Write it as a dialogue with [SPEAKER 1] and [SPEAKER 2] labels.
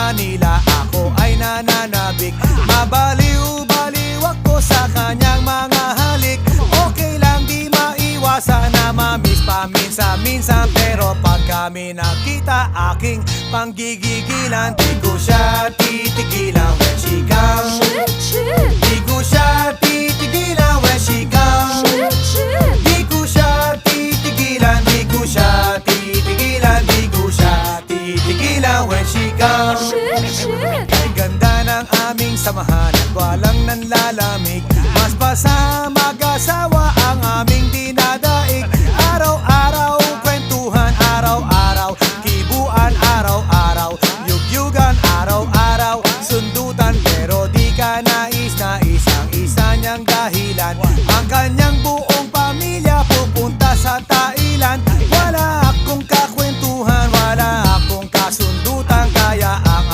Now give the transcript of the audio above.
[SPEAKER 1] nila ako ay nananabik. Mabaliw-baliw ako sa kanyang mga halik. Okay lang di maiwasan na mamiss paminsan-minsan, pero pag kami nakita aking panggigigilan, di ko siya titigilan when she comes. Di ko siya titigilan when she comes. Di ko siya titigilan, di ko siya titigilan, di ko siya titigilan when she comes. Kay ganda ng aming samahan at walang nanlalamig, mas pa sa mag-asawa